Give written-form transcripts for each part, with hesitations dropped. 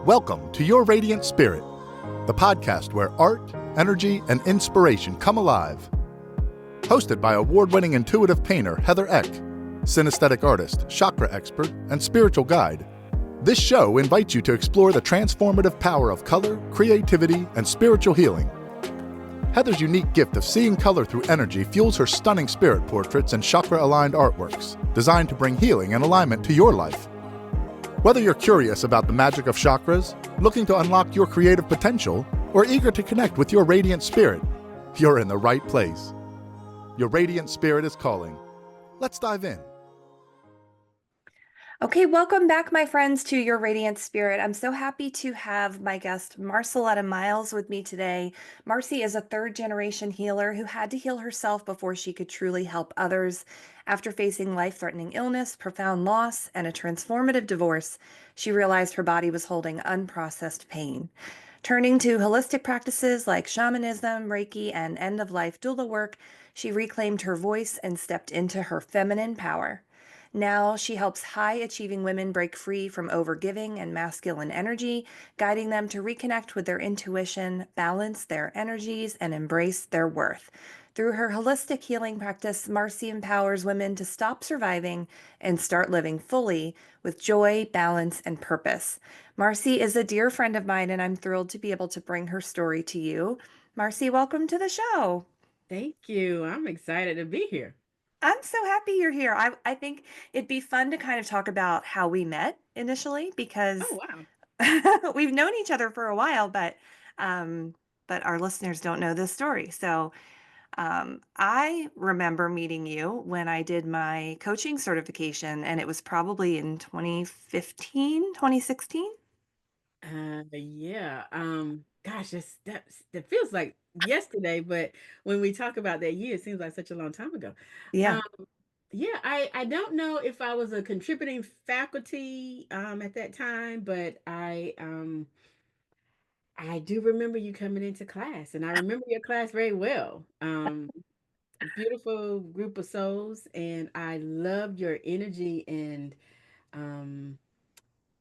Welcome to Your Radiant Spirit, the podcast where art, energy, and inspiration come alive. Hosted by award-winning intuitive painter Heather Eck, synesthetic artist, chakra expert, and spiritual guide, this show invites you to explore the transformative power of color, creativity, and spiritual healing. Heather's unique gift of seeing color through energy fuels her stunning spirit portraits and chakra-aligned artworks, designed to bring healing and alignment to your life. Whether you're curious about the magic of chakras, looking to unlock your creative potential, or eager to connect with your radiant spirit, you're in the right place. Your radiant spirit is calling. Let's dive in. Okay, welcome back, my friends, to Your Radiant Spirit. I'm so happy to have my guest, Marcelletta Miles, with me today. Marci is a third-generation healer who had to heal herself before she could truly help others. After facing life-threatening illness, profound loss, and a transformative divorce, she realized her body was holding unprocessed pain. Turning to holistic practices like shamanism, Reiki, and end-of-life doula work, she reclaimed her voice and stepped into her feminine power. Now she helps high-achieving women break free from overgiving and masculine energy, guiding them to reconnect with their intuition, balance their energies, and embrace their worth. Through her holistic healing practice, Marci empowers women to stop surviving and start living fully with joy, balance, and purpose. Marci is a dear friend of mine, and I'm thrilled to be able to bring her story to you. Marci, welcome to the show. Thank you. I'm excited to be here. I'm so happy you're here. I think it'd be fun to kind of talk about how we met initially Oh, because wow. we've known each other for a while, but our listeners don't know this story. So I remember meeting you when I did my coaching certification, and it was probably in 2015, 2016. Yeah. Gosh, that feels like yesterday, but when we talk about that year, it seems like such a long time ago. Yeah. Um, yeah, I don't know if I was a contributing faculty at that time, but I do remember you coming into class, and I remember your class very well. Beautiful group of souls, and I loved your energy and um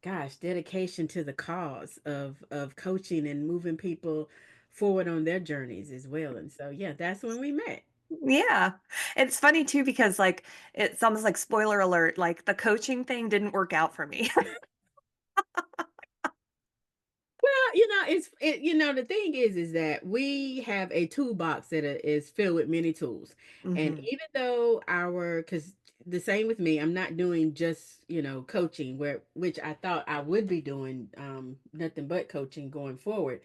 gosh, dedication to the cause of coaching and moving people forward on their journeys as well. And so, yeah, that's when we met. Yeah. It's funny too because like it's almost like spoiler alert, like the coaching thing didn't work out for me. Well, the thing is that we have a toolbox that is filled with many tools. And hmm even though because the same with me, I'm not doing just, coaching which I thought I would be doing, nothing but coaching going forward.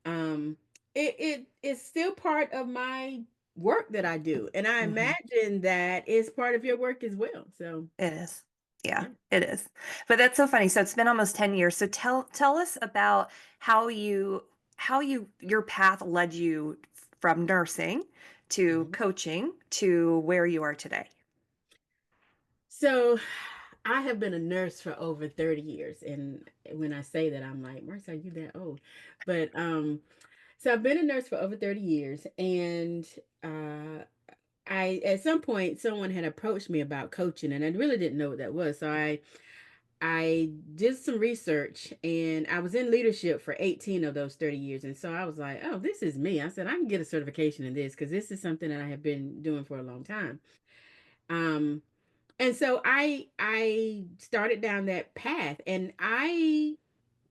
Um, it is still part of my work that I do, and I hmm imagine that is part of your work as well. So, It is. Yeah, yeah. it is. But that's so funny. So it's been almost 10 years. So tell us about how your path led you from nursing to Mhm. coaching to where you are today. So, I have been a nurse for over 30 years, and when I say that, I'm like, Marcia, are you that old? But so I've been a nurse for over 30 years, and uh, I at some point someone had approached me about coaching, and I really didn't know what that was. So I did some research, and I was in leadership for 18 of those 30 years. And so I was like, oh, this is me. I said, I can get a certification in this because this is something that I have been doing for a long time. Um, and so I started down that path, and I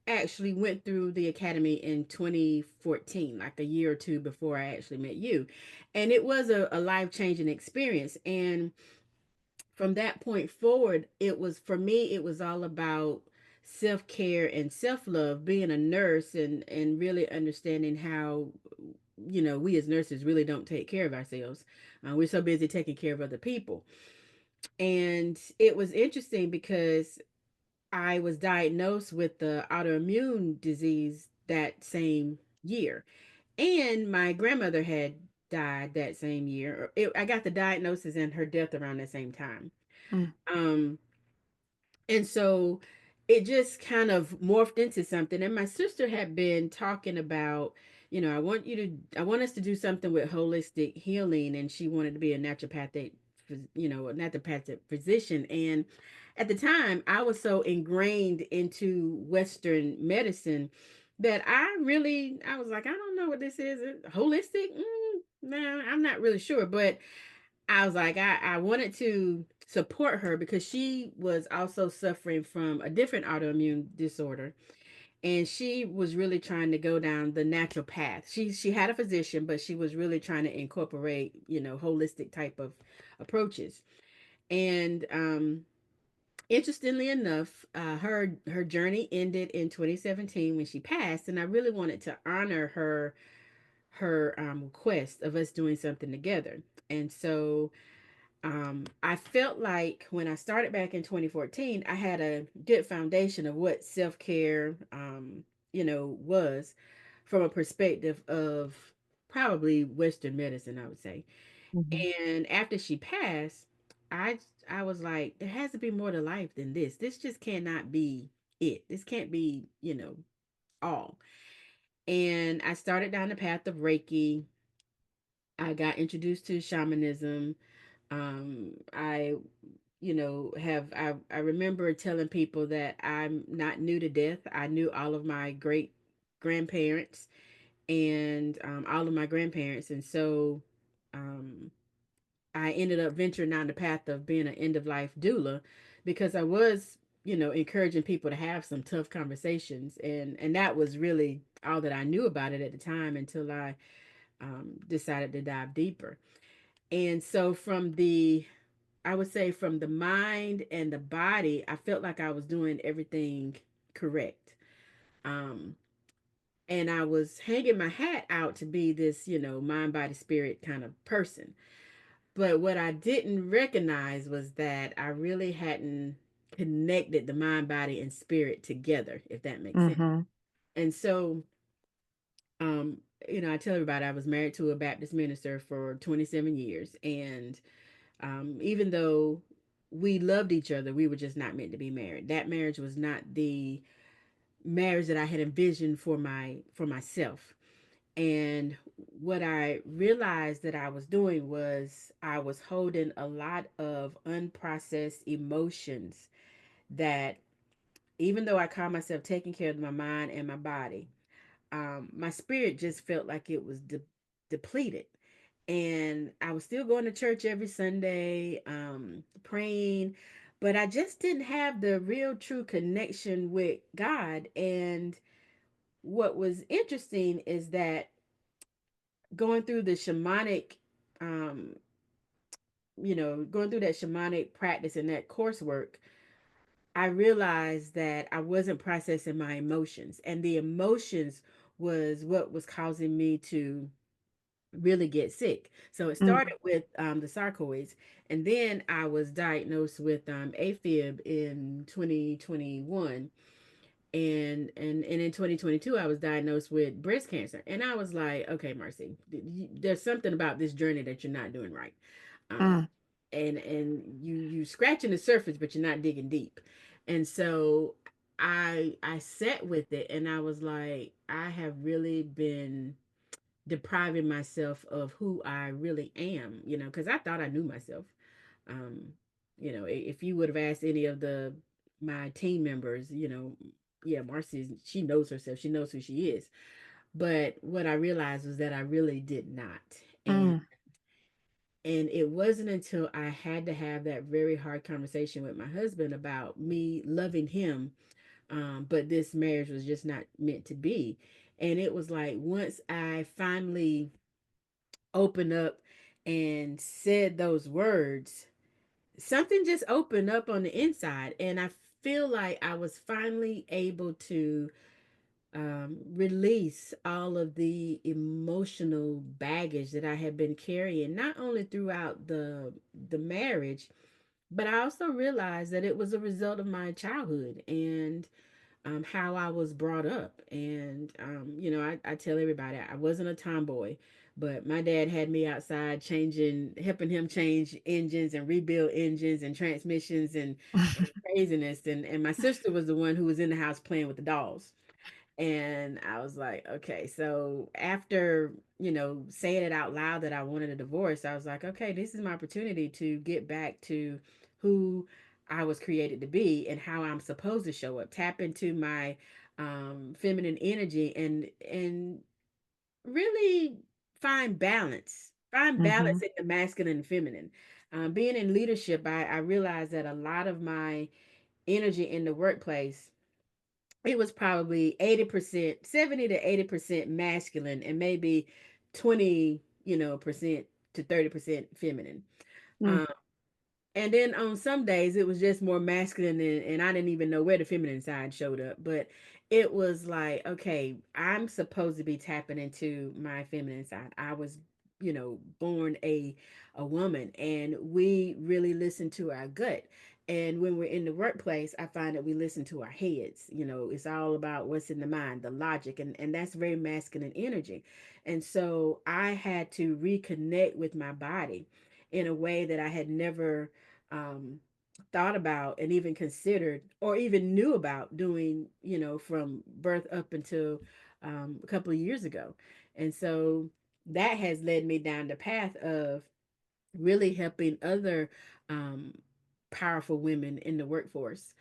actually went through the academy in 2014, like a year or two before I actually met you. And it was a life-changing experience. And from that point forward, it was all about self-care and self-love, being a nurse and really understanding how we as nurses really don't take care of ourselves. We're so busy taking care of other people. And it was interesting because I was diagnosed with the autoimmune disease that same year, and my grandmother had died that same year. I got the diagnosis and her death around the same time. Mm. um and so it just kind of morphed into something. And my sister had been talking about, I want us to do something with holistic healing, and she wanted to be a naturopathic naturopathic physician. And at the time, I was so ingrained into Western medicine that I was like, I don't know what this is. Holistic? No, I'm not really sure. But I was like, I wanted to support her because she was also suffering from a different autoimmune disorder, and she was really trying to go down the natural path. She had a physician, but she was really trying to incorporate, holistic type of approaches. And interestingly enough, her journey ended in 2017 when she passed, and I really wanted to honor her request of us doing something together. And so I felt like when I started back in 2014, I had a good foundation of what self care, was from a perspective of probably Western medicine, I would say. Mhm. And after she passed, I I was like, there has to be more to life than this. This just cannot be it. This can't be, all. And I started down the path of Reiki. I got introduced to shamanism. I I remember telling people that I'm not new to death. I knew all of my great grandparents and all of my grandparents, and so um, I ended up venturing down the path of being an end of life doula because I was, encouraging people to have some tough conversations, and that was really all that I knew about it at the time until I decided to dive deeper. And so I would say from the mind and the body, I felt like I was doing everything correct. Um, and I was hanging my hat out to be this, mind, body, spirit kind of person. But what I didn't recognize was that I really hadn't connected the mind, body, and spirit together, if that makes sense. Mhm. And so, um, I tell everybody I was married to a Baptist minister for 27 years. And even though we loved each other, we were just not meant to be married. That marriage was not the marriage that I had envisioned for myself. And what I realized that I was doing was I was holding a lot of unprocessed emotions that, even though I call myself taking care of my mind and my body, my spirit just felt like it was depleted. And I was still going to church every Sunday, praying, but I just didn't have the real true connection with God. And what was interesting is that going through the shamanic, um, going through that shamanic practice and that coursework, I realized that I wasn't processing my emotions, and the emotions was what was causing me to really get sick. So it Mm. started with the sarcoids, and then I was diagnosed with AFib in 2021, and in 2022 I was diagnosed with breast cancer. And I was like, okay, Marcy, there's something about this journey that you're not doing right. Um, Mm. and you scratching the surface, but you're not digging deep. And so I sat with it, and I was like, I have really been depriving myself of who I really am, because I thought I knew myself. Um, if you would have asked any of the my team members, yeah, Marcy, she knows herself, she knows who she is. But what I realized was that I really did not. And Mm. and it wasn't until I had to have that very hard conversation with my husband about me loving him, but this marriage was just not meant to be. And it was like once I finally opened up and said those words, something just opened up on the inside. And I feel like I was finally able to release all of the emotional baggage that I had been carrying, not only throughout the marriage, but I also realized that it was a result of my childhood and how I was brought up. And, I tell everybody I wasn't a tomboy, but my dad had me outside helping him change engines and rebuild engines and transmissions and craziness. And my sister was the one who was in the house playing with the dolls. And I was like, okay. So after, saying it out loud that I wanted a divorce, I was like, okay, this is my opportunity to get back to who I was created to be and how I'm supposed to show up, tap into my feminine energy, and really find Hmm. balance in the masculine and feminine. Being in leadership, I realized that a lot of my energy in the workplace, it was probably 80%, 70 to 80% masculine, and maybe 20, percent to 30% feminine. Mm. Um, and then on some days it was just more masculine, and I didn't even know where the feminine side showed up. But it was like, okay, I'm supposed to be tapping into my feminine side. I was, born a woman, and we really listen to our gut. And when we're in the workplace, I find that we listen to our heads. It's all about what's in the mind, the logic, and that's very masculine energy. And so I had to reconnect with my body in a way that I had never um, thought about and even considered or even knew about doing, from birth up until a couple of years ago. And so that has led me down the path of really helping other um, powerful women in the workforce.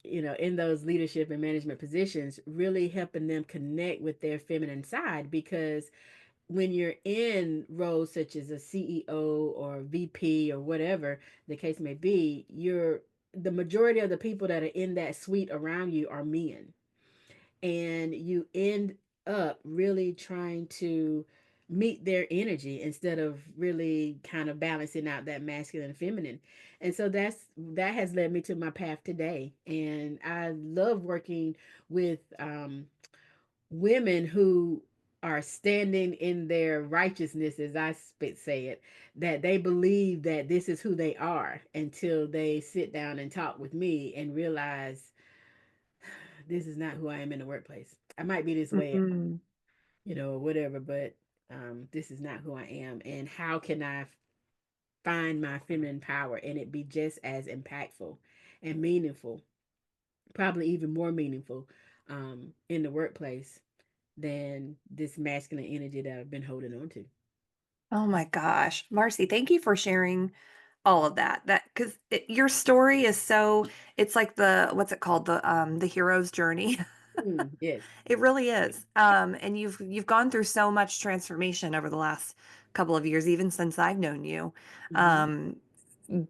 In those leadership and management positions, really helping them connect with their feminine side, because when you're in roles such as a CEO or VP or whatever the case may be, the majority of the people that are in that suite around you are men. And you end up really trying to meet their energy instead of really kind of balancing out that masculine and feminine. And so that has led me to my path today. And I love working with women who are standing in their righteousness, as I say it, that they believe that this is who they are until they sit down and talk with me and realize this is not who I am in the workplace. I might be this way at home, Hmm. or whatever, but this is not who I am. And how can I find my feminine power and it be just as impactful and meaningful, probably even more meaningful in the workplace than this masculine energy that I've been holding on to. Oh my gosh, Marcy, thank you for sharing all of that. That because your story is so, it's like the, what's it called? The hero's journey. Yes. It really is. And you've gone through so much transformation over the last couple of years, even since I've known you. Hmm. Um,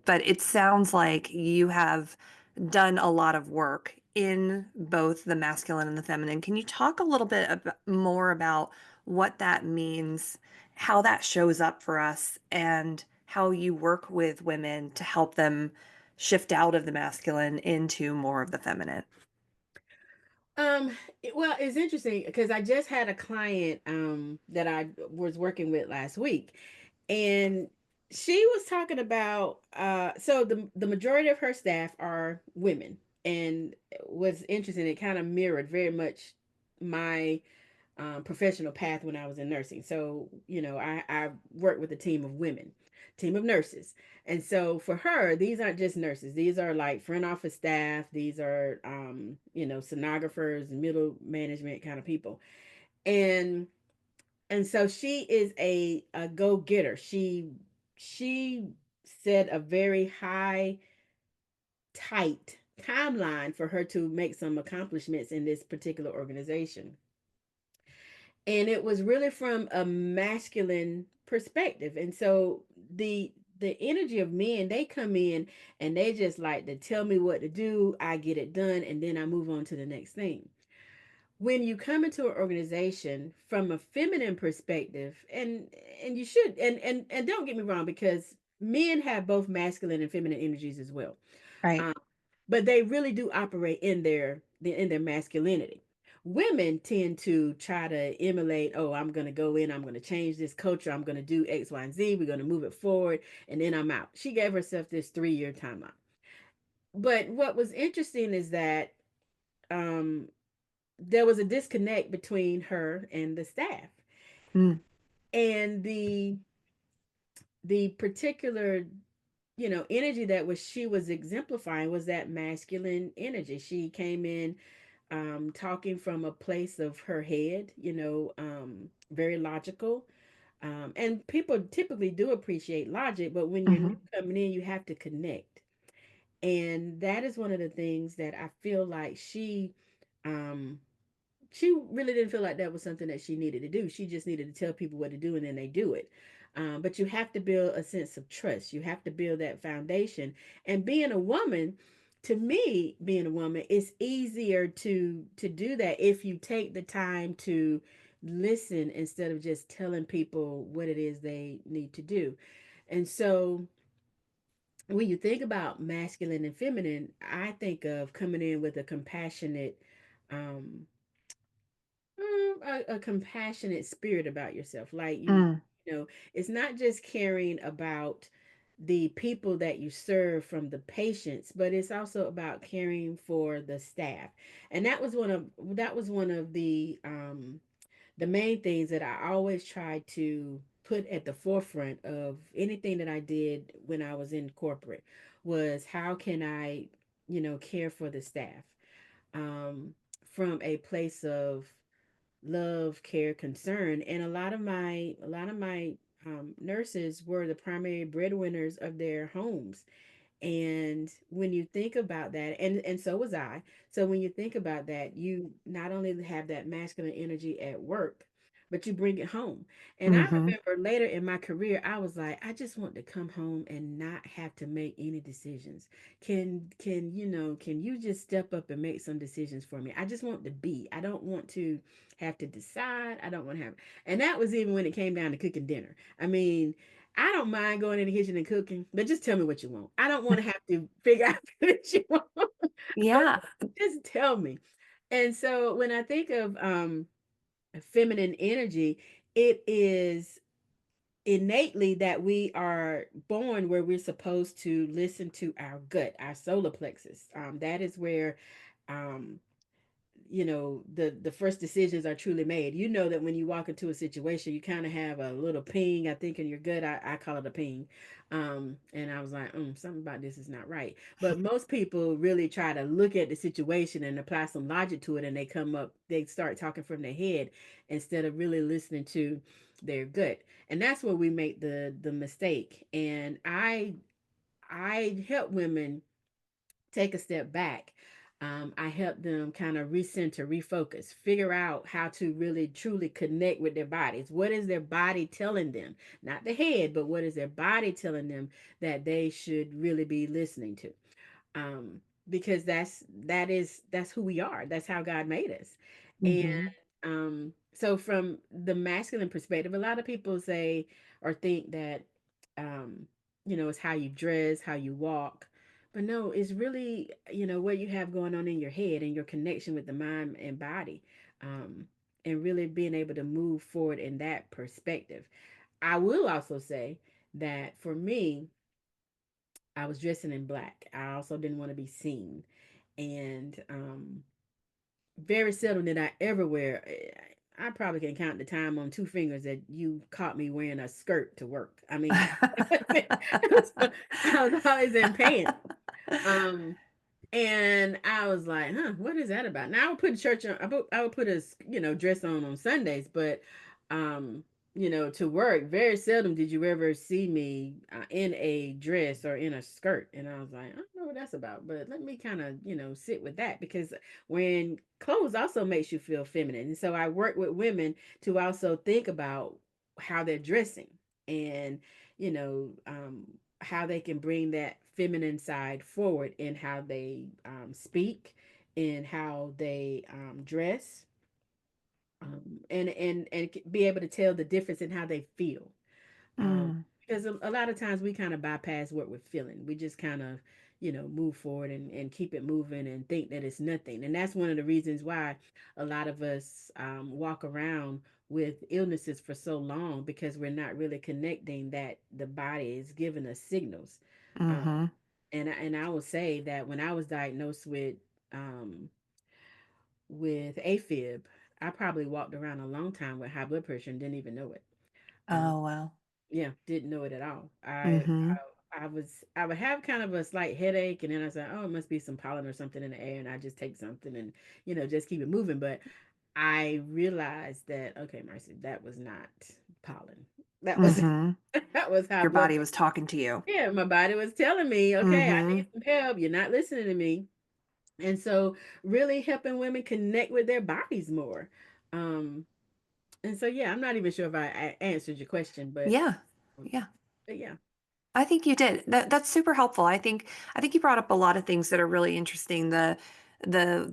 but it sounds like you have done a lot of work in both the masculine and the feminine. Can you talk a little bit more about what that means, how that shows up for us, and how you work with women to help them shift out of the masculine into more of the feminine? Um, well, it's interesting because I just had a client that I was working with last week, and she was talking about so the majority of her staff are women, and what's interesting, it kind of mirrored very much my professional path when I was in nursing. So, I worked with a team of women, team of nurses. And so for her, these aren't just nurses. These are like front office staff. These are, sonographers, middle management kind of people. And, and so she is a go-getter. She set a very high, tight timeline for her to make some accomplishments in this particular organization, and it was really from a masculine perspective. And so the energy of men, they come in and they just like to tell me what to do, I get it done, and then I move on to the next thing. When you come into an organization from a feminine perspective, and you should, and don't get me wrong, because men have both masculine and feminine energies as well, Right. um, but they really do operate in their masculinity. Women tend to try to emulate, oh, I'm going to go in, I'm going to change this culture, I'm going to do X, Y, and Z, we're going to move it forward, and then I'm out. She gave herself this 3-year timeout. But what was interesting is that um, there was a disconnect between her and the staff. Mm. And the particular energy that was she was exemplifying was that masculine energy. She came in talking from a place of her head, very logical. And people typically do appreciate logic, but when you're new Hmm. coming in, you have to connect. And that is one of the things that I feel like um, she really didn't feel like that was something that she needed to do. She just needed to tell people what to do and then they do it. But you have to build a sense of trust. You have to build that foundation. And being a woman, to me, being a woman, it's easier to do that if you take the time to listen instead of just telling people what it is they need to do. And so when you think about masculine and feminine, I think of coming in with a compassionate um, a compassionate spirit about yourself. Like Mm. you know, it's not just caring about the people that you serve from the patients, but it's also about caring for the staff. And that was one of the main things that I always tried to put at the forefront of anything that I did when I was in corporate was how can I, care for the staff um, from a place of love, care, concern. And a lot of my nurses were the primary breadwinners of their homes. And when you think about that, and so was I. So when you think about that, you not only have that masculine energy at work, but you bring it home. And I Hmm. remember later in my career, I was like, I just want to come home and not have to make any decisions. Can you just step up and make some decisions for me? I just want to be. I don't want to have to decide. I don't want to have, and that was even when it came down to cooking dinner. I mean, I don't mind going in the kitchen and cooking, but just tell me what you want. I don't want to have to figure out what you want. Yeah. Just tell me. And so when I think of feminine energy, it is innately that we are born where we're supposed to listen to our gut, our solar plexus. That is where um, the first decisions are truly made. You know that when you walk into a situation, you kind of have a little ping, I think, in your gut. I call it a ping. And I was like, something about this is not right. But most people really try to look at the situation and apply some logic to it, and they start talking from their head instead of really listening to their gut. And that's where we make the mistake. And I help women take a step back. I help them kind of recenter, refocus, figure out how to really truly connect with their bodies. What is their body telling them? Not the head, but what is their body telling them that they should really be listening to? Because that's who we are. That's how God made us. And Hmm. so from the masculine perspective, a lot of people say or think that um, it's how you dress, how you walk. But no, it's really, what you have going on in your head and your connection with the mind and body. Um, and really being able to move forward in that perspective. I will also say that for me, I was dressing in black. I also didn't want to be seen. And very seldom did I ever wear. I probably can count the time on two fingers that you caught me wearing a skirt to work. I mean, I was always in pants. Um, and I was like, huh, what is that about? Now I would put church on, I would put a, dress on Sundays, but, um, to work, very seldom did you ever see me in a dress or in a skirt. And I was like, I don't know what that's about, but let me kind of, sit with that because when clothes also makes you feel feminine. And so I work with women to also think about how they're dressing and, you know, um, how they can bring that feminine side forward in how they speak, in how they dress, and be able to tell the difference in how they feel. Mm. Because a lot of times we kind of bypass what we're feeling. We just kind of, move forward and keep it moving and think that it's nothing. And that's one of the reasons why a lot of us walk around with illnesses for so long because we're not really connecting that the body is giving us signals. Um, Hmm. and I will say that when I was diagnosed um, with AFib, I probably walked around a long time with high blood pressure and didn't even know it. Um, Oh, wow. yeah, didn't know it at all. I Hmm. I would have kind of a slight headache, and then I said, oh, it must be some pollen or something in the air, and I just take something and just keep it moving. But I realized that, okay, Marcy, that was not pollen. That was Mm-hmm. that was high Your blood body pressure. was talking to you. Yeah, my body was telling me, okay, I Mm-hmm. need some help. You're not listening to me. And so really helping women connect with their bodies more. Um, and so yeah, I'm not even sure if I answered your question, Yeah. um, Yeah. but yeah. I think you did. That's super helpful. I think you brought up a lot of things that are really interesting. The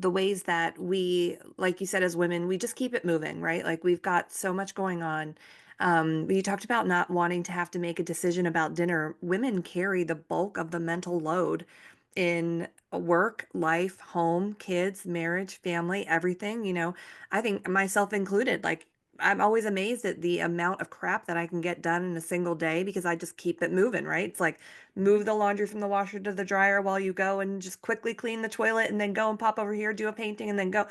ways that we, like you said, as women, we just keep it moving, right? Like we've got so much going on. You talked about not wanting to have to make a decision about dinner. Women carry the bulk of the mental load in work, life, home, kids, marriage, family, everything. I think myself included, like I'm always amazed at the amount of crap that I can get done in a single day because I just keep it moving, right? It's like move the laundry from the washer to the dryer while you go and just quickly clean the toilet and then go and pop over here, do a painting and then go.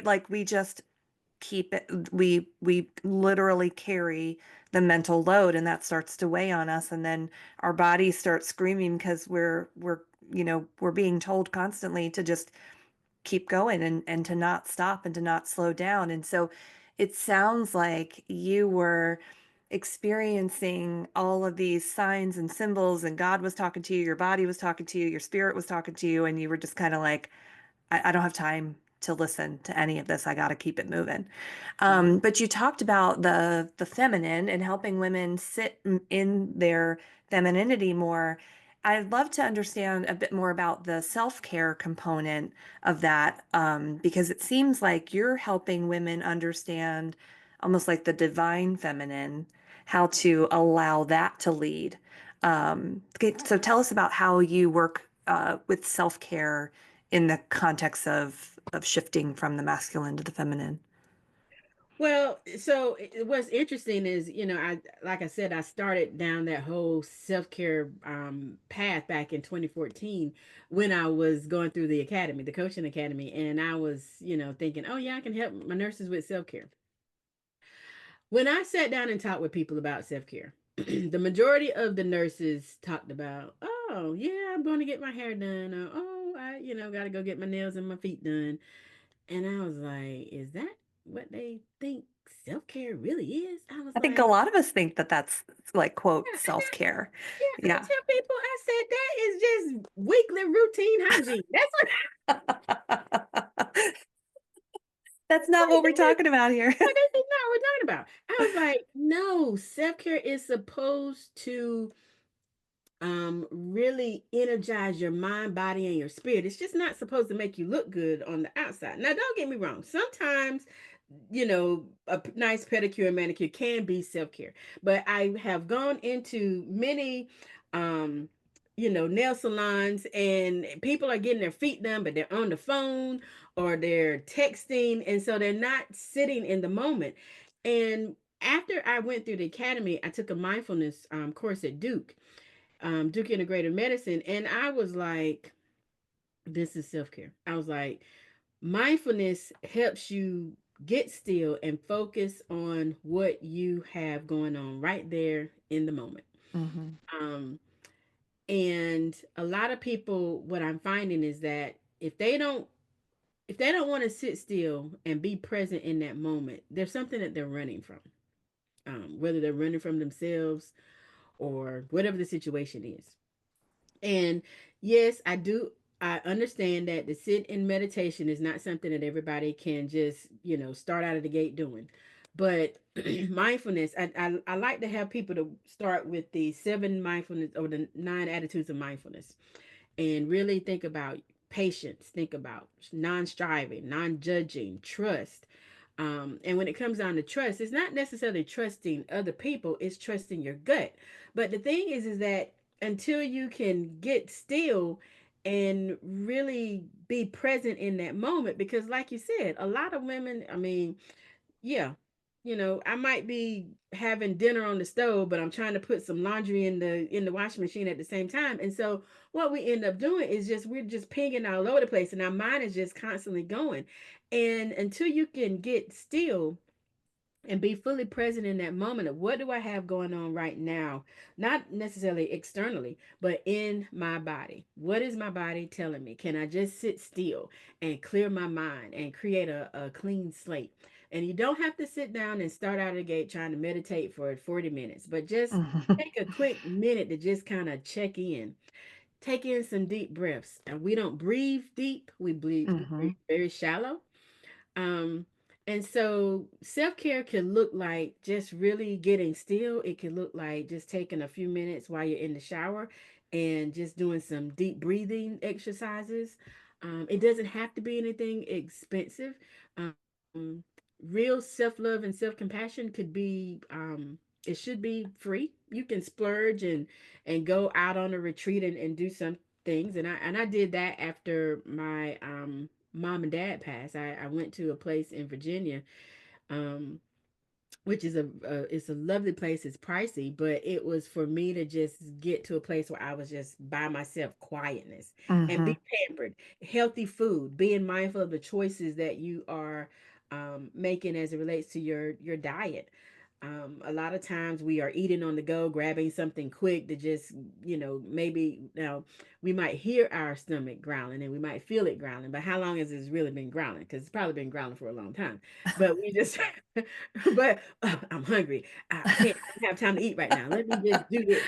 Like we just keep it we literally carry the mental load and that starts to weigh on us and then our bodies start screaming because we're being told constantly to just keep going and to not stop and to not slow down. And so it sounds like you were experiencing all of these signs and symbols, and God was talking to you, your body was talking to you, your spirit was talking to you, and you were just kind of like, I don't have time to listen to any of this. I got to keep it moving. Mhm. But you talked about the feminine and helping women sit in their femininity more. I'd love to understand a bit more about the self-care component of that, because it seems like you're helping women understand almost like the divine feminine, how to allow that to lead. Okay, so tell us about how you work with self-care in the context of shifting from the masculine to the feminine. Well, so what's interesting is, I like I said, I started down that whole self care path back in 2014 when I was going through the academy, the coaching academy, and I was, thinking, oh yeah, I can help my nurses with self care. When I sat down and talked with people about self care, the majority of the nurses talked about, oh yeah, I'm going to get my hair done, or oh, I, got to go get my nails and my feet done. And I was like, is that what they think self care really is? I was I think a like, lot of us think that that's like quote yeah. And self-care. I Yeah. tell people, I said, that is just weekly routine hygiene. That's what That's not like, what we're talking about here. this is not what we're talking about. I was like, no, self care is supposed to really energize your mind, body, and your spirit. It's just not supposed to make you look good on the outside. Now don't get me wrong, sometimes a nice pedicure and manicure can be self-care, but I have gone into many nail salons, and people are getting their feet done, but they're on the phone or they're texting, and so they're not sitting in the moment. And after I went through the academy, I took a mindfulness course at Duke Integrated Medicine. And I was like, this is self care. I was like, mindfulness helps you get still and focus on what you have going on right there in the moment. Hmm. Um, and a lot of people, what I'm finding is that if they don't want to sit still and be present in that moment, there's something that they're running from. Whether they're running from themselves or whatever the situation is. And yes, I do. I understand that the sit in meditation is not something that everybody can just, start out of the gate doing. But mindfulness, I like to have people to start with the seven mindfulness or the nine attitudes of mindfulness and really think about patience, think about non-striving, non-judging, trust. And when it comes down to trust, it's not necessarily trusting other people, it's trusting your gut. But the thing is that until you can get still and really be present in that moment, because like you said, a lot of women, I mean, yeah, I might be having dinner on the stove, but I'm trying to put some laundry in the washing machine at the same time. And so what we end up doing is just we're just pinging all over the place, and our mind is just constantly going. And until you can get still and be fully present in that moment of what do I have going on right now, not necessarily externally, but in my body. What is my body telling me? Can I just sit still and clear my mind and create a clean slate? And you don't have to sit down and start out of the gate trying to meditate for 40 minutes, but just Mhm. take a quick minute to just kind of check in. Take in some deep breaths. And we don't breathe deep, we breathe Mhm. very shallow. Um, and so self care can look like just really getting still. It can look like just taking a few minutes while you're in the shower and just doing some deep breathing exercises. It doesn't have to be anything expensive. Um, Real self love and self compassion could be. It should be free. You can splurge and go out on a retreat and do some things. And I did that after my mom and dad passed. I went to a place in Virginia, um, which is it's a lovely place. It's pricey, but it was for me to just get to a place where I was just by myself, quietness, and Mhm. be pampered, healthy food, being mindful of the choices that you are making as it relates to your diet. A lot of times we are eating on the go, grabbing something quick to just, maybe now we might hear our stomach growling and we might feel it growling, but how long has it really been growling? Because it's probably been growling for a long time. But we just, but I'm hungry. I don't have time to eat right now. Let me just do this.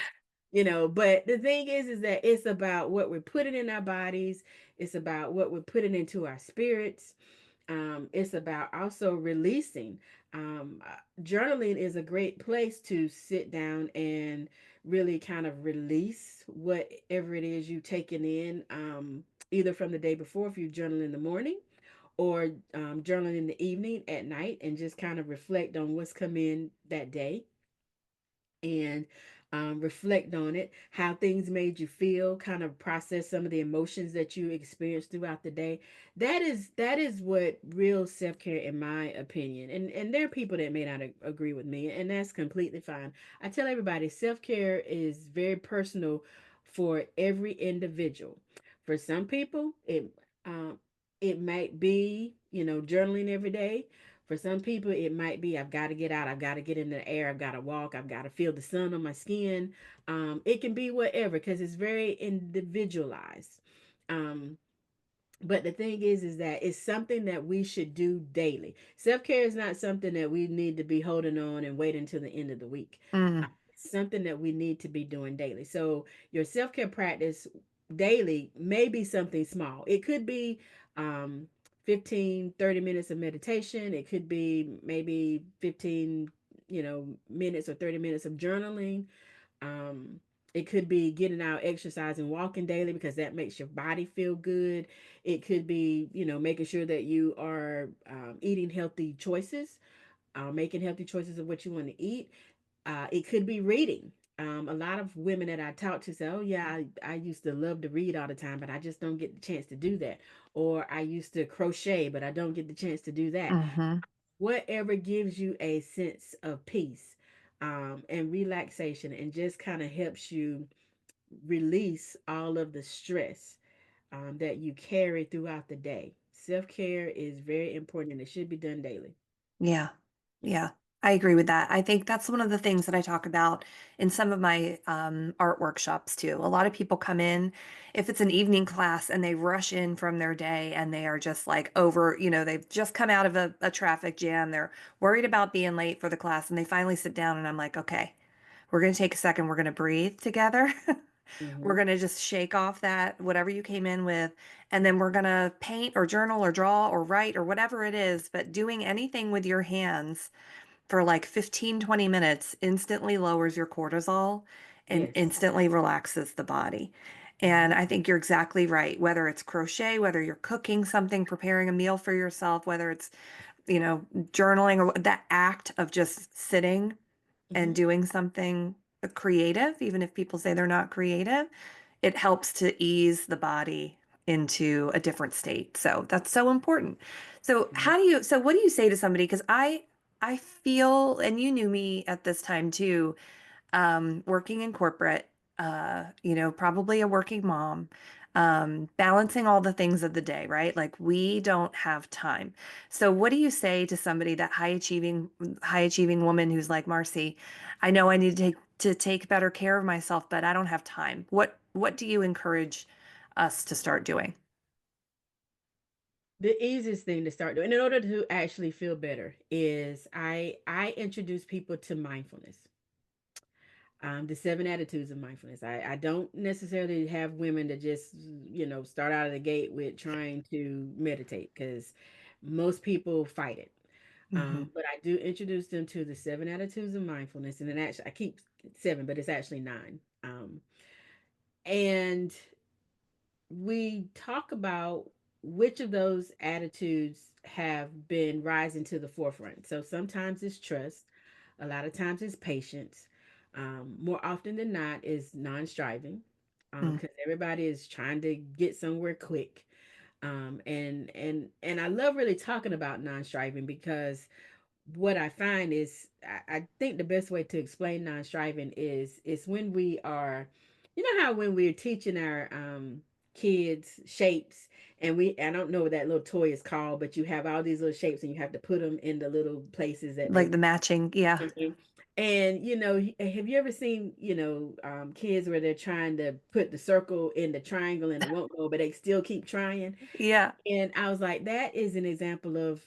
But the thing is that it's about what we're putting in our bodies. It's about what we're putting into our spirits. It's about also releasing. Journaling is a great place to sit down and really kind of release whatever it is you taken in, either from the day before, if you journal in the morning, or journaling in the evening at night, and just kind of reflect on what's come in that day, and reflect on it, how things made you feel, kind of process some of the emotions that you experienced throughout the day. That is what real self-care, in my opinion. And there are people that may not agree with me, and that's completely fine. I tell everybody self-care is very personal for every individual. For some people, um, it might be, journaling every day. For some people, it might be I've got to get out, I've got to get in the air, I've got to walk, I've got to feel the sun on my skin. It can be whatever because it's very individualized. Um, but the thing is that it's something that we should do daily. Self care is not something that we need to be holding on and wait until the end of the week. Mm. It's something that we need to be doing daily. So your self care practice daily may be something small. It could be um, 15, 30 minutes of meditation. It could be maybe 15, minutes or 30 minutes of journaling. um, it could be getting out, exercise, and walking daily because that makes your body feel good. It could be, making sure that you are eating healthy choices, making healthy choices of what you want to eat. It could be reading. A lot of women that I talk to say, "Oh yeah, I used to love to read all the time, but I just don't get the chance to do that." Or I used to crochet, but I don't get the chance to do that. Mhm. Whatever gives you a sense of peace, and relaxation, and just kind of helps you release all of the stress that you carry throughout the day. Self care is very important and it should be done daily. Yeah. Yeah. I agree with that. I think that's one of the things that I talk about in some of my art workshops too. A lot of people come in, if it's an evening class, and they rush in from their day and they are just like over, they've just come out of a traffic jam. They're worried about being late for the class, and they finally sit down, and I'm like, okay, we're going to take a second. We're going to breathe together. We're Mm-hmm. going to just shake off that, whatever you came in with. And then we're going to paint or journal or draw or write or whatever it is. But doing anything with your hands for like 15, 20 minutes instantly lowers your cortisol and Yes. instantly relaxes the body. And Mm-hmm. I think you're exactly right. Whether it's crochet, whether you're cooking something, preparing a meal for yourself, whether it's, journaling, or that act of just sitting Mm-hmm. and doing something creative, even if people say they're not creative, it helps to ease the body into a different state. So that's so important. So what do you say to somebody? Because I feel, and you knew me at this time too, working in corporate, probably a working mom. balancing all the things of the day, right? Like we don't have time. So what do you say to somebody, that high achieving woman who's like, Marcy, I know I need to take better care of myself, but I don't have time. What do you encourage us to start doing? The easiest thing to start doing in order to actually feel better is I introduce people to mindfulness. The seven attitudes of mindfulness. I don't necessarily have women that just, start out of the gate with trying to meditate, because most people fight it. Hmm. But I do introduce them to the seven attitudes of mindfulness, and then actually I keep seven, but it's actually nine. And we talk about which of those attitudes have been rising to the forefront. So sometimes it's trust, a lot of times it's patience. More often than not is non-striving, because everybody is trying to get somewhere quick. And I love really talking about non-striving, because what I find is, I think the best way to explain non-striving is when we are, how when we're teaching our kids shapes, and I don't know what that little toy is called, but you have all these little shapes and you have to put them in the little places that they. Like the matching, yeah. Mhm. And have you ever seen, kids where they're trying to put the circle in the triangle and it won't go, but they still keep trying? Yeah. And I was like, that is an example of,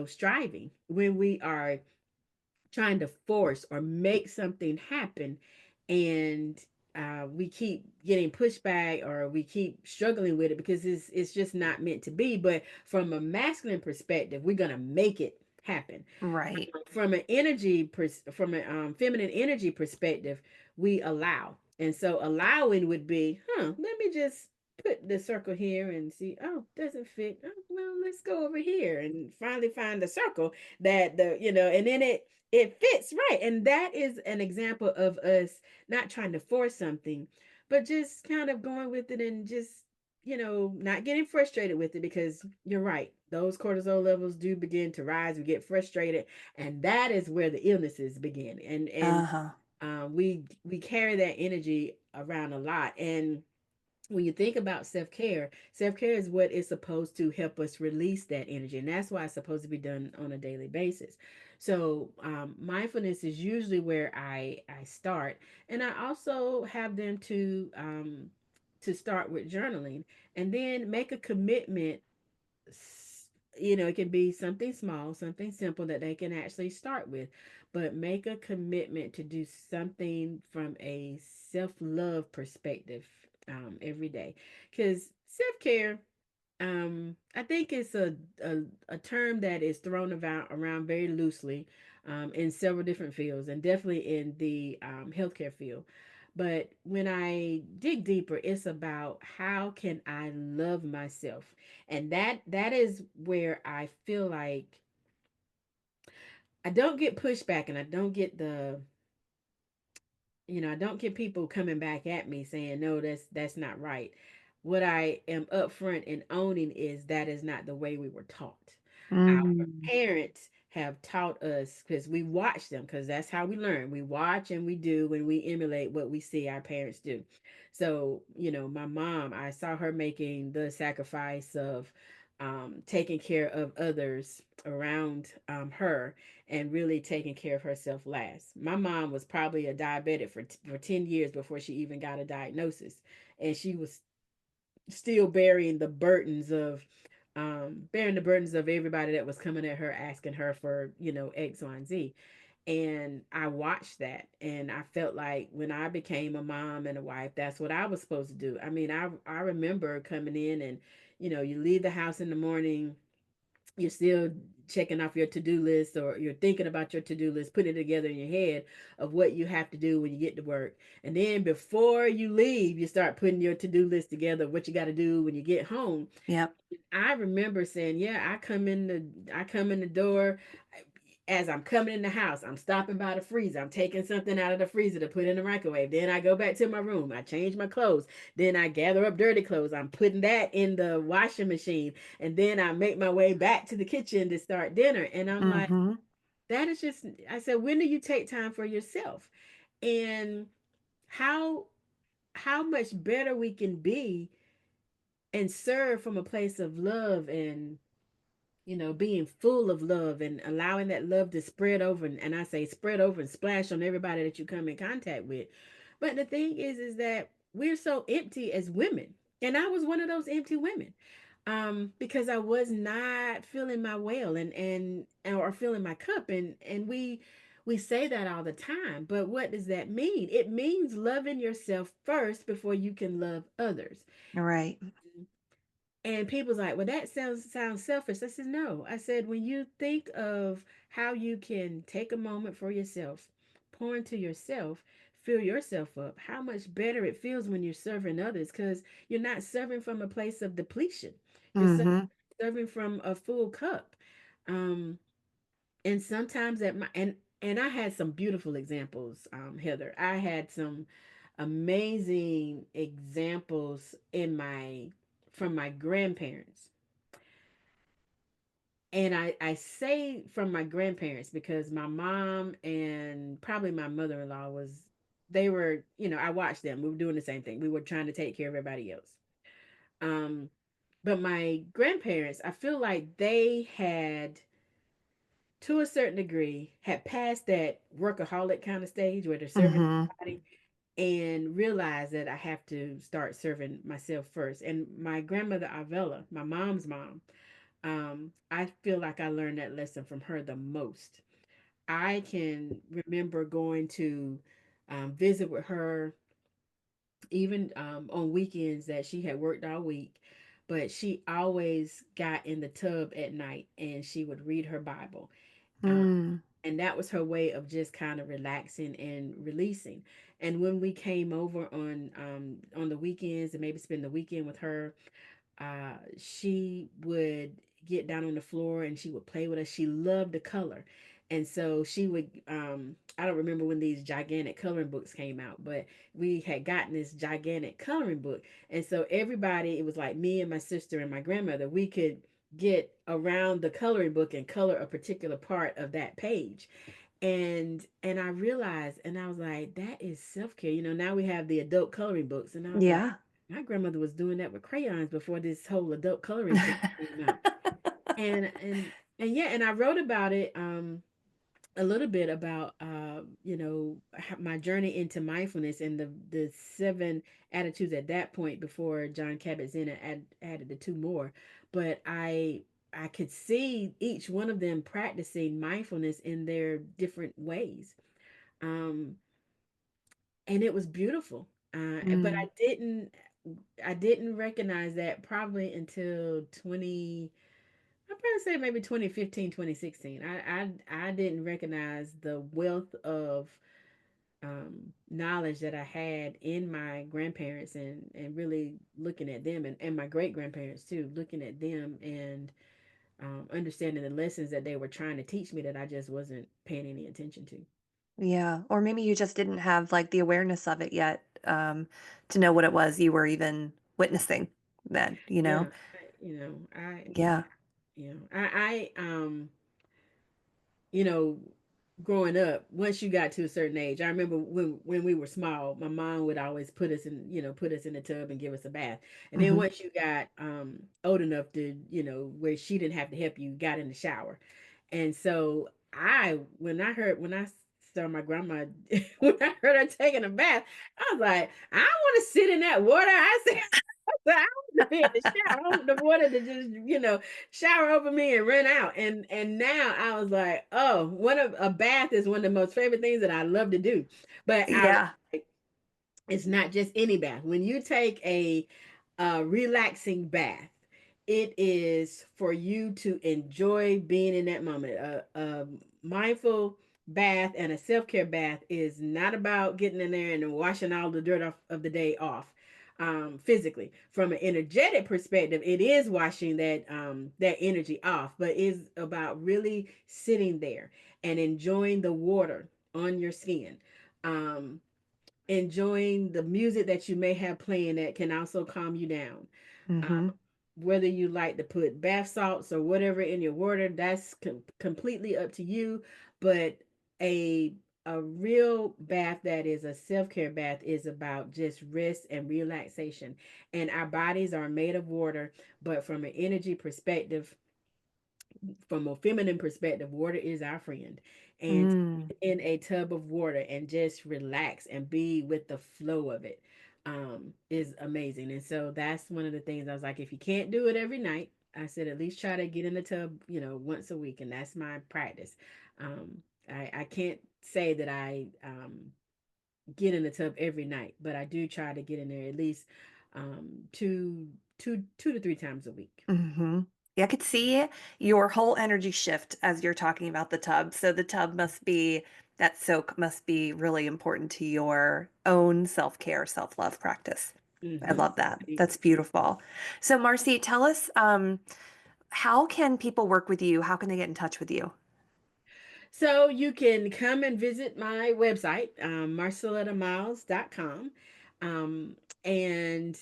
striving, when we are trying to force or make something happen, and we keep getting pushback, or we keep struggling with it because it's just not meant to be. But from a masculine perspective, we're going to make it happen. Right. From an from a feminine energy perspective, we allow. And so allowing would be, let me just put the circle here and see, oh, doesn't fit. Oh, well, let's go over here and finally find the circle that and then it fits right. And that is an example of us not trying to force something, but just kind of going with it, and just not getting frustrated with it, because you're right. Those cortisol levels do begin to rise. We get frustrated, and that is where the illnesses begin. And Uh-huh. we carry that energy around a lot. And when you think about self care is what is supposed to help us release that energy, and that's why it's supposed to be done on a daily basis. So mindfulness is usually where I start, and I also have them to start with journaling, and then make a commitment. It can be something small, something simple that they can actually start with, but make a commitment to do something from a self-love perspective every day. Because self-care, I think it's a term that is thrown around very loosely in several different fields, and definitely in the healthcare field. But when I dig deeper, it's about how can I love myself, and that is where I feel like I don't get pushback, and I don't get I don't get people coming back at me saying, no, that's not right. What I am upfront and owning is that is not the way we were taught. Our Mm. parents have taught us, because we watch them, because that's how we learn. We watch and we do when we emulate what we see our parents do. So, my mom, I saw her making the sacrifice of taking care of others around her, and really taking care of herself last. My mom was probably a diabetic for 10 years before she even got a diagnosis. And she was still bearing the burdens of everybody that was coming at her asking her for, X, Y, and Z. And I watched that, and I felt like when I became a mom and a wife, that's what I was supposed to do. I mean, I remember coming in, and you leave the house in the morning, you're still checking off your to-do list, or you're thinking about your to-do list, putting it together in your head of what you have to do when you get to work. And then before you leave, you start putting your to-do list together, what you got to do when you get home. Yep. I remember saying, yeah, I come in the door. As I'm coming in the house, I'm stopping by the freezer. I'm taking something out of the freezer to put in the microwave. Then I go back to my room. I change my clothes. Then I gather up dirty clothes. I'm putting that in the washing machine. And then I make my way back to the kitchen to start dinner. And I'm like, Mm-hmm. that is just, I said, when do you take time for yourself? And how how much better we can be and serve from a place of love, and being full of love and allowing that love to spread over, and I say spread over and splash on everybody that you come in contact with. But the thing is that we're so empty as women, and I was one of those empty women, because I was not feeling my well, and or filling my cup, and we say that all the time, but what does that mean? It means loving yourself first before you can love others. Right. And people's like, well, that sounds selfish. I said, no. I said, when you think of how you can take a moment for yourself, pour into yourself, fill yourself up, how much better it feels when you're serving others, because you're not serving from a place of depletion. You're Mm-hmm. serving from a full cup. Um, and sometimes at my and I had some beautiful examples, Heather. I had some amazing examples in my from my grandparents. And I say from my grandparents because my mom and probably my mother-in-law they were, I watched them. We were doing the same thing. We were trying to take care of everybody else. Um, but my grandparents, I feel like they had, to a certain degree, had passed that workaholic kind of stage where they're serving Mm-hmm. everybody, and realized that I have to start serving myself first. And my grandmother Avella, my mom's mom, I feel like I learned that lesson from her the most. I can remember going to visit with her, even on weekends that she had worked all week, but she always got in the tub at night and she would read her Bible. Uh, Mm. and that was her way of just kind of relaxing and releasing. And when we came over on the weekends and maybe spend the weekend with her, she would get down on the floor and she would play with us. She loved the color. And so she would, I don't remember when these gigantic coloring books came out, but we had gotten this gigantic coloring book. And so everybody, it was like me and my sister and my grandmother, we could get around the coloring book and color a particular part of that page. And I realized, and I was like, that is self-care. Now we have the adult coloring books, and I was like, Yeah. my grandmother was doing that with crayons before this whole adult coloring thing came out. And yeah, and I wrote about it, a little bit about, my journey into mindfulness and the seven attitudes at that point before John Kabat-Zinn added the two more. But I could see each one of them practicing mindfulness in their different ways. Um, and it was beautiful. But Mm. I didn't recognize that probably until 20, I'd probably say maybe 2015, 2016. I didn't recognize the wealth of knowledge that I had in my grandparents, and really looking at them, and my great grandparents too, looking at them and understanding the lessons that they were trying to teach me that I just wasn't paying any attention to. Yeah. Or maybe you just didn't have like the awareness of it yet, to know what it was you were even witnessing then, you Yeah, know? I Yeah. you know, growing up, once you got to a certain age, I remember when we were small, my mom would always put us in the tub and give us a bath. And then Hmm. once you got old enough to, where she didn't have to help you, got in the shower. And so when I saw my grandma when I heard her taking a bath, I was like, I want to sit in that water. I said, I want to be in the shower. I want the water to just, shower over me and run out. And now I was like, oh, one of a bath is one of the most favorite things that I love to do. But I Yeah. it's not just any bath. When you take a relaxing bath, it is for you to enjoy being in that moment. A mindful bath and a self care bath is not about getting in there and washing all the dirt off of the day off. Physically, from an energetic perspective, it is washing that energy off, but it's about really sitting there and enjoying the water on your skin. Um, Enjoying the music that you may have playing that can also calm you down. Hmm. Um, Whether you like to put bath salts or whatever in your water, that's completely up to you. But a a real bath that is a self-care bath is about just rest and relaxation. And our bodies are made of water, but from an energy perspective, from a feminine perspective, water is our friend. And Mm. in a tub of water and just relax and be with the flow of it is amazing. And so that's one of the things I was like, if you can't do it every night, I said at least try to get in the tub, once a week, and that's my practice. I can't say that I get in the tub every night, but I do try to get in there at least two to three times a week. Hmm. Yeah, I could see your whole energy shift as you're talking about the tub. So the tub must be, that soak must be really important to your own self-care, self-love practice. I Mm-hmm. love that. It That's is. beautiful. So Marci, tell us, how can people work with you? How can they get in touch with you? So you can come and visit my website, marcellettamiles.com, um, and,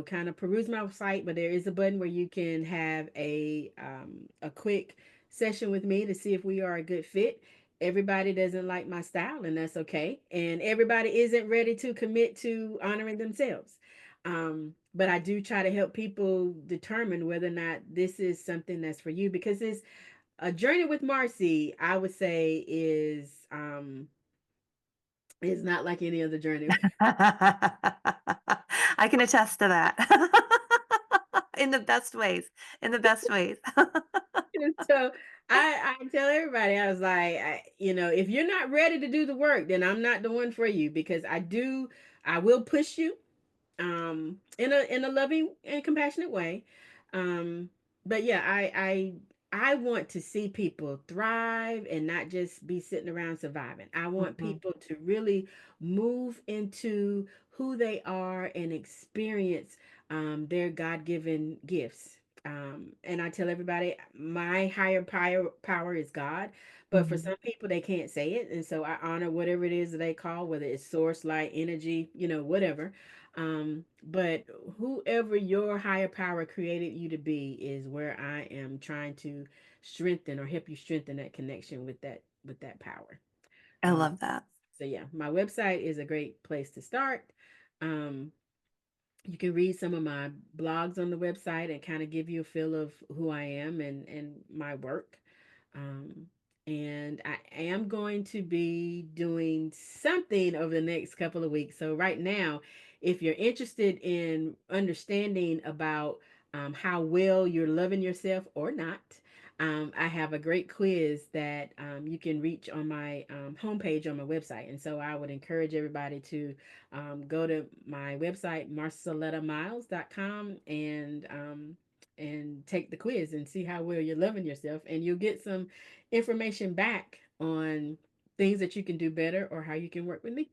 kind of peruse my site. But there is a button where you can have a quick session with me to see if we are a good fit. Everybody doesn't like my style, and that's okay. And everybody isn't ready to commit to honoring themselves. But I do try to help people determine whether or not this is something that's for you, because it's a journey with Marci, I would say, is not like any other journey. I can attest to that. In the best ways. In the best ways. And so I tell everybody, I was like, if you're not ready to do the work, then I'm not the one for you, because I will push you in a loving and compassionate way. um but yeah, I want to see people thrive and not just be sitting around surviving. I want Mhm. people to really move into who they are and experience their god-given gifts. And I tell everybody, my higher power is God, but for Mhm. some people they can't say it, and so I honor whatever it is that they call, whether it's source, light, energy, whatever. But whoever your higher power created you to be is where I am trying to strengthen or help you strengthen that connection with that power. I Um, love that. so yeah, my website is a great place to start. Um, you can read some of my blogs on the website and kind of give you a feel of who I am and my work. Um, and I am going to be doing something over the next couple of weeks. So right now, if you're interested in understanding about how well you're loving yourself or not, I have a great quiz that you can reach on my homepage on my website. And so I would encourage everybody to go to my website, marcellettamiles.com, and take the quiz and see how well you're loving yourself. And you'll get some information back on things that you can do better or how you can work with me.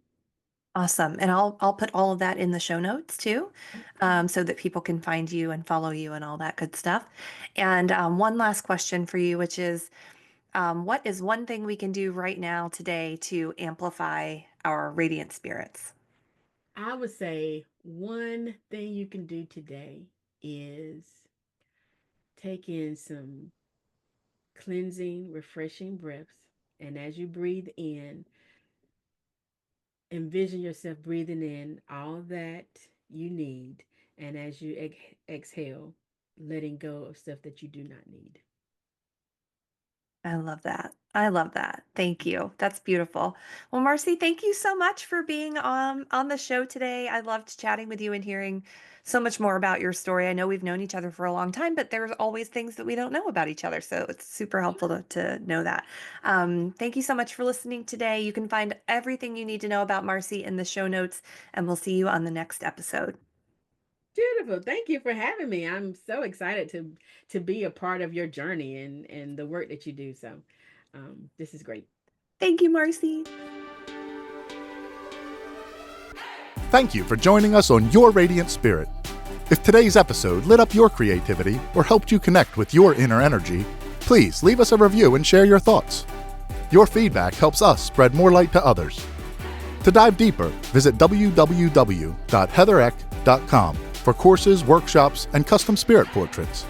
Awesome. And I'll put all of that in the show notes too, so that people can find you and follow you and all that good stuff. And one last question for you, which is, what is one thing we can do right now today to amplify our radiant spirits? I would say one thing you can do today is take in some cleansing, refreshing breaths. And as you breathe in, envision yourself breathing in all that you need. And as you exhale, letting go of stuff that you do not need. I love that. I love that. Thank you. That's beautiful. Well, Marcy, thank you so much for being on the show today. I loved chatting with you and hearing so much more about your story. I know we've known each other for a long time, but there's always things that we don't know about each other. So it's super helpful to know that. Thank you so much for listening today. You can find everything you need to know about Marcy in the show notes, and we'll see you on the next episode. Beautiful. Thank you for having me. I'm so excited to be a part of your journey and the work that you do. So this is great. Thank you, Marcy. Thank you for joining us on Your Radiant Spirit. If today's episode lit up your creativity or helped you connect with your inner energy, please leave us a review and share your thoughts. Your feedback helps us spread more light to others. To dive deeper, visit www.heathereck.com for courses, workshops, and custom spirit portraits.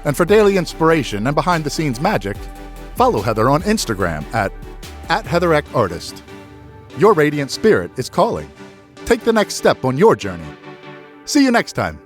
And for daily inspiration and behind-the-scenes magic, follow Heather on Instagram at Heather Eck Artist. Your radiant spirit is calling. Take the next step on your journey. See you next time.